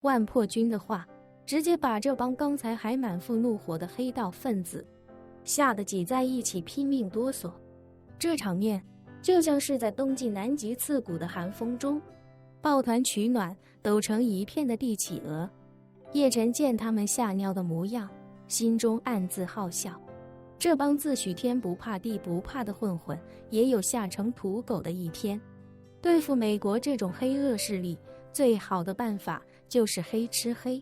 万破军的话直接把这帮刚才还满腹怒火的黑道分子吓得挤在一起拼命哆嗦。这场面就像是在冬季南极刺骨的寒风中，抱团取暖，抖成一片的帝企鹅。叶晨见他们吓尿的模样，心中暗自好笑。这帮自诩天不怕地不怕的混混，也有吓成土狗的一天。对付美国这种黑恶势力，最好的办法就是黑吃黑。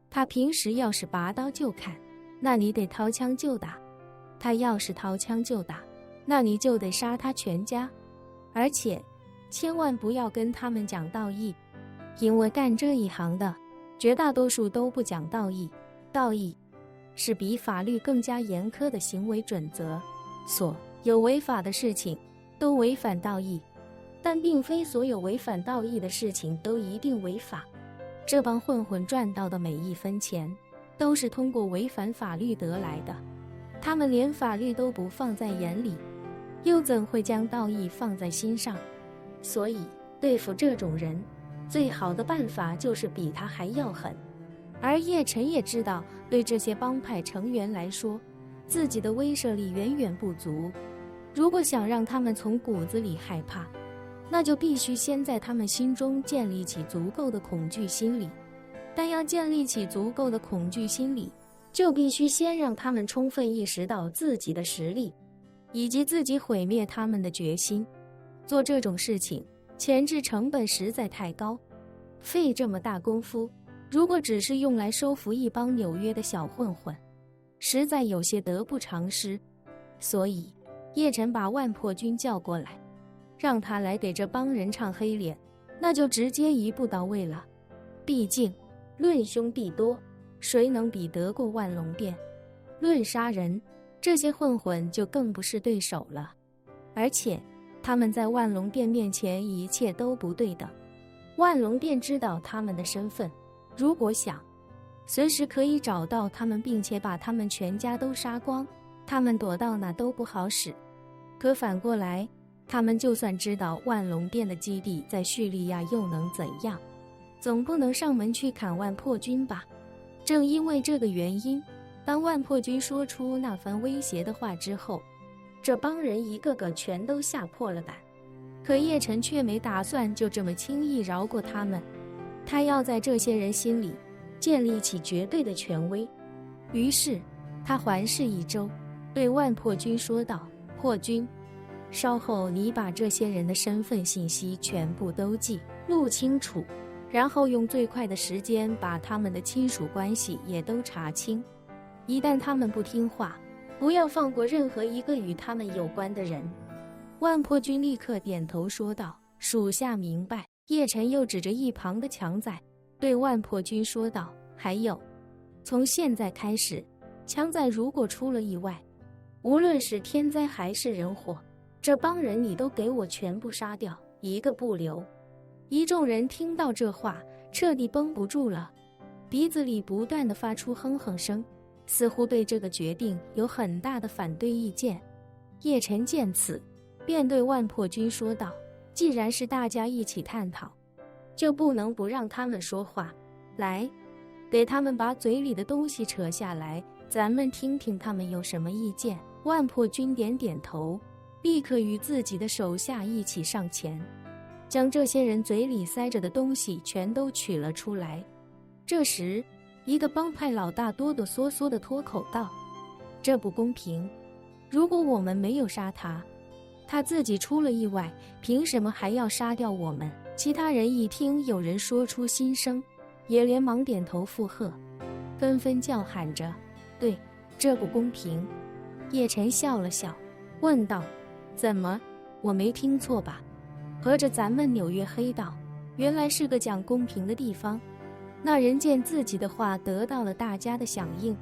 他平时要是拔刀就砍，那你得掏枪就打；他要是掏枪就打，那你就得杀他全家。而且千万不要跟他们讲道义，因为干这一行的绝大多数都不讲道义。道义是比法律更加严苛的行为准则，所有违法的事情都违反道义，但并非所有违反道义的事情都一定违法。这帮混混赚到的每一分钱都是通过违反法律得来的，他们连法律都不放在眼里，又怎会将道义放在心上？所以对付这种人，最好的办法就是比他还要狠。而叶晨也知道，对这些帮派成员来说，自己的威慑力远远不足。如果想让他们从骨子里害怕，那就必须先在他们心中建立起足够的恐惧心理。但要建立起足够的恐惧心理，就必须先让他们充分意识到自己的实力，以及自己毁灭他们的决心。做这种事情，前置成本实在太高，费这么大功夫，如果只是用来收服一帮纽约的小混混，实在有些得不偿失。所以叶晨把万破军叫过来，让他来给这帮人唱黑脸，那就直接一步到位了。毕竟论凶必多，谁能比得过万龙殿？论杀人，这些混混就更不是对手了。而且他们在万龙殿面前一切都不对等，万龙殿知道他们的身份，如果想，随时可以找到他们，并且把他们全家都杀光，他们躲到哪都不好使。可反过来，他们就算知道万龙殿的基地在叙利亚又能怎样？总不能上门去砍万破军吧？正因为这个原因，当万破军说出那番威胁的话之后，这帮人一个个全都吓破了胆。可叶晨却没打算就这么轻易饶过他们，他要在这些人心里建立起绝对的权威。于是他环视一周，对万破军说道：破军，稍后你把这些人的身份信息全部都记录清楚，然后用最快的时间把他们的亲属关系也都查清。一旦他们不听话，不要放过任何一个与他们有关的人。万破军立刻点头说道：属下明白。叶晨又指着一旁的强仔，对万破军说道：还有，从现在开始，强仔如果出了意外，无论是天灾还是人祸，这帮人你都给我全部杀掉，一个不留。一众人听到这话，彻底绷不住了，鼻子里不断地发出哼哼声，似乎对这个决定有很大的反对意见。叶晨见此，便对万破军说道：既然是大家一起探讨，就不能不让他们说话。来，给他们把嘴里的东西扯下来，咱们听听他们有什么意见。万破军点点头，立刻与自己的手下一起上前，将这些人嘴里塞着的东西全都取了出来。这时一个帮派老大哆哆嗦嗦地脱口道：这不公平，如果我们没有杀他，他自己出了意外，凭什么还要杀掉我们？其他人一听有人说出心声，也连忙点头附和，纷纷叫喊着：对，这不公平。叶晨笑了笑，问道：怎么，我没听错吧？合着咱们纽约黑道原来是个讲公平的地方？那人见自己的话得到了大家的响应，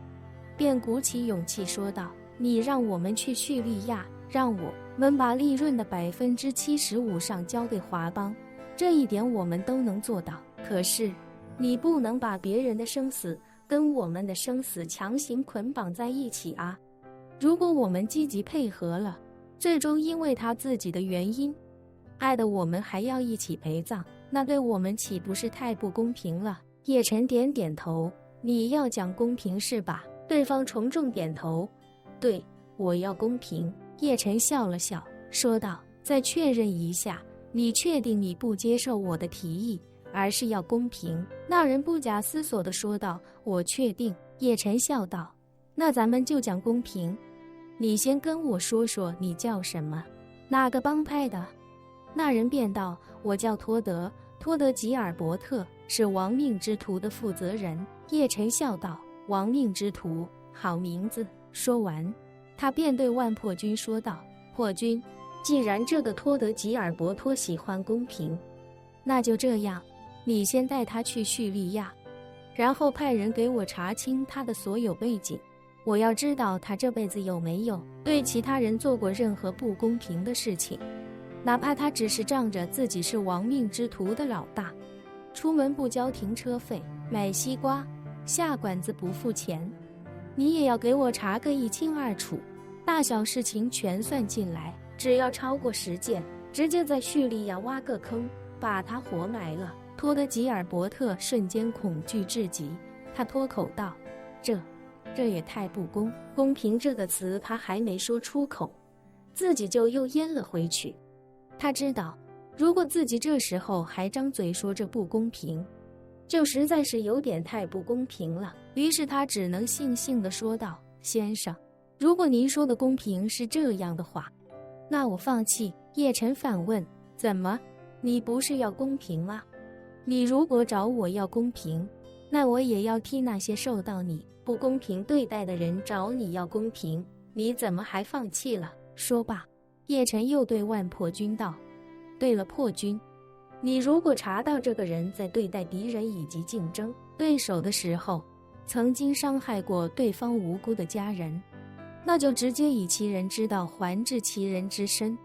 便鼓起勇气说道：你让我们去叙利亚，让我们把利润的75%上交给华邦，这一点我们都能做到。可是你不能把别人的生死跟我们的生死强行捆绑在一起啊！如果我们积极配合了，最终因为他自己的原因，害得我们还要一起陪葬，那对我们岂不是太不公平了？叶晨点点头，你要讲公平是吧？对方重重点头，对，我要公平。叶晨笑了笑，说道，再确认一下，你确定你不接受我的提议，而是要公平？那人不假思索地说道，我确定。叶晨笑道，那咱们就讲公平。你先跟我说说你叫什么，哪个帮派的？那人便道，我叫托德吉尔伯特，是亡命之徒的负责人。叶晨笑道，亡命之徒，好名字。说完，他便对万破军说道，破军，既然这个托德吉尔伯特喜欢公平，那就这样，你先带他去叙利亚，然后派人给我查清他的所有背景，我要知道他这辈子有没有对其他人做过任何不公平的事情，哪怕他只是仗着自己是亡命之徒的老大，出门不交停车费，买西瓜下馆子不付钱，你也要给我查个一清二楚，大小事情全算进来，只要超过10件，直接在叙利亚挖个坑，把他活埋了。托德吉尔伯特瞬间恐惧至极，他脱口道，这也太不公平这个词他还没说出口，自己就又咽了回去。他知道，如果自己这时候还张嘴说这不公平，就实在是有点太不公平了。于是他只能悻悻地说道，先生，如果您说的公平是这样的话，那我放弃。叶晨反问，怎么，你不是要公平吗？你如果找我要公平，那我也要替那些受到你不公平对待的人找你要公平，你怎么还放弃了？说罢，叶晨又对万破军道，对了，破军，你如果查到这个人在对待敌人以及竞争对手的时候曾经伤害过对方无辜的家人，那就直接以其人之道还治其人之身。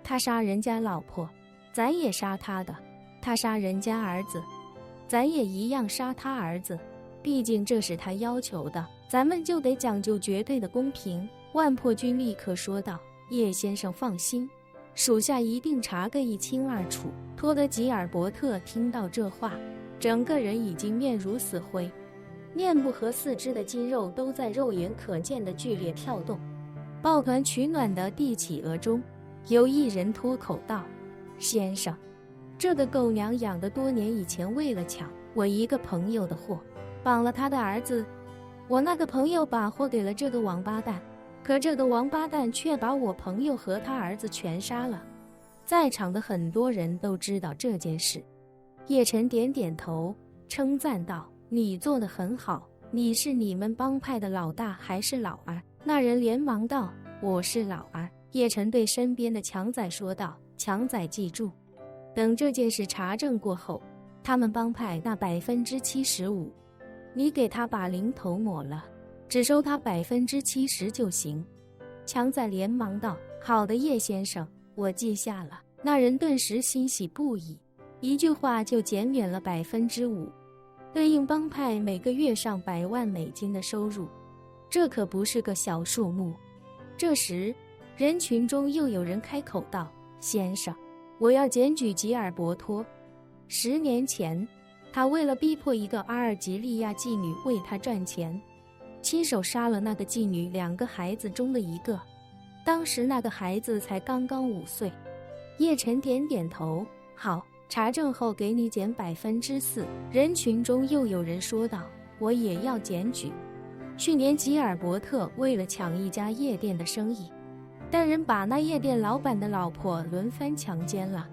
他杀人家老婆，咱也杀他的；他杀人家儿子，咱也一样杀他儿子。毕竟这是他要求的，咱们就得讲究绝对的公平。万破军立刻说道，叶先生放心，属下一定查个一清二楚。托德吉尔伯特听到这话，整个人已经面如死灰，面部和四肢的肌肉都在肉眼可见的剧烈跳动，抱团取暖的递起额中。有一人脱口道，先生，这个狗娘养的多年以前为了抢我一个朋友的货，绑了他的儿子，我那个朋友把货给了这个王八蛋，可这个王八蛋却把我朋友和他儿子全杀了。在场的很多人都知道这件事。叶晨点点头，称赞道，你做得很好。你是你们帮派的老大还是老二？那人连忙道，我是老二。叶晨对身边的强仔说道，强仔记住，等这件事查证过后，他们帮派那75%，你给他把零头抹了，只收他70%就行。强仔连忙道，好的，叶先生，我记下了。那人顿时欣喜不已，一句话就减免了5%，对应帮派每个月上100万美金的收入，这可不是个小数目。这时人群中又有人开口道，先生，我要检举吉尔伯托。10年前，他为了逼迫一个阿尔及利亚妓女为他赚钱，亲手杀了那个妓女2个孩子中的一个，当时那个孩子才刚刚5岁。叶晨点点头，好，查证后给你减4%。人群中又有人说道，我也要检举。去年吉尔伯特为了抢一家夜店的生意，带人把那夜店老板的老婆轮番强奸了。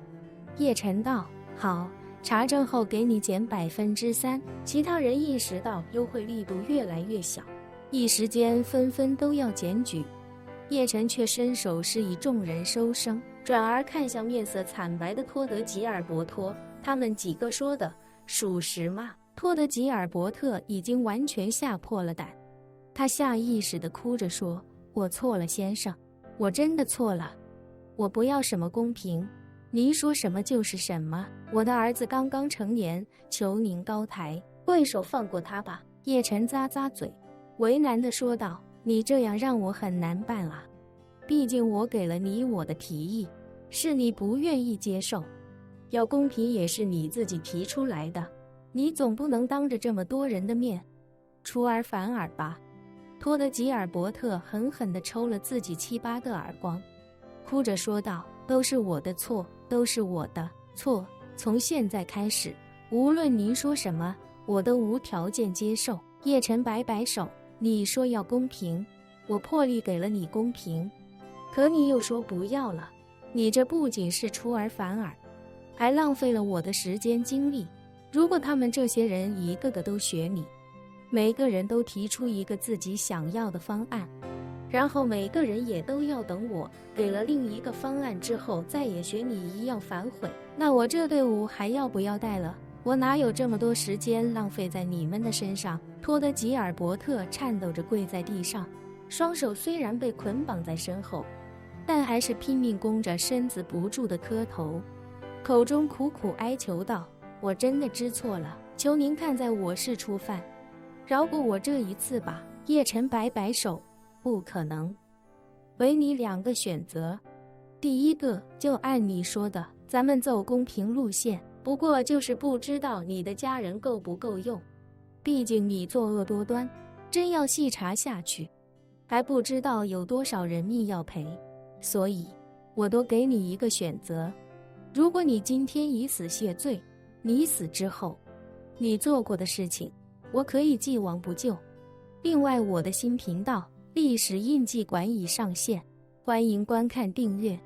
叶晨道，好，查证后给你减3%。其他人意识到优惠力度越来越小，一时间纷纷都要检举。叶晨却伸手示意众人收声，转而看向面色惨白的托德吉尔伯托，他们几个说的属实吗？托德吉尔伯特已经完全吓破了胆，他下意识地哭着说，我错了，先生，我真的错了，我不要什么公平，您说什么就是什么，我的儿子刚刚成年，求您高抬贵手放过他吧。叶晨咂咂嘴，为难地说道，你这样让我很难办啊，毕竟我给了你我的提议，是你不愿意接受，要公平也是你自己提出来的，你总不能当着这么多人的面出尔反尔吧？托德吉尔伯特狠狠地抽了自己7、8个耳光，哭着说道：“都是我的错，都是我的错。从现在开始，无论您说什么，我都无条件接受。”叶晨摆摆手：“你说要公平，我破例给了你公平，可你又说不要了。你这不仅是出尔反尔，还浪费了我的时间精力。如果他们这些人一个个都学你，每个人都提出一个自己想要的方案，然后每个人也都要等我给了另一个方案之后再也学你一样反悔，那我这队伍还要不要带了？我哪有这么多时间浪费在你们的身上？”托德吉尔伯特颤抖着跪在地上，双手虽然被捆绑在身后，但还是拼命弓着身子不住地磕头，口中苦苦哀求道：“我真的知错了，求您看在我是初犯，饶过我这一次吧。”叶晨摆摆手：“不可能，唯你2个选择。第一个就按你说的，咱们走公平路线，不过就是不知道你的家人够不够用。毕竟你作恶多端，真要细查下去，还不知道有多少人命要赔。所以，我多给你一个选择。如果你今天以死谢罪，你死之后，你做过的事情，我可以既往不咎。另外，我的新频道《历史印记馆》已上线，欢迎观看订阅。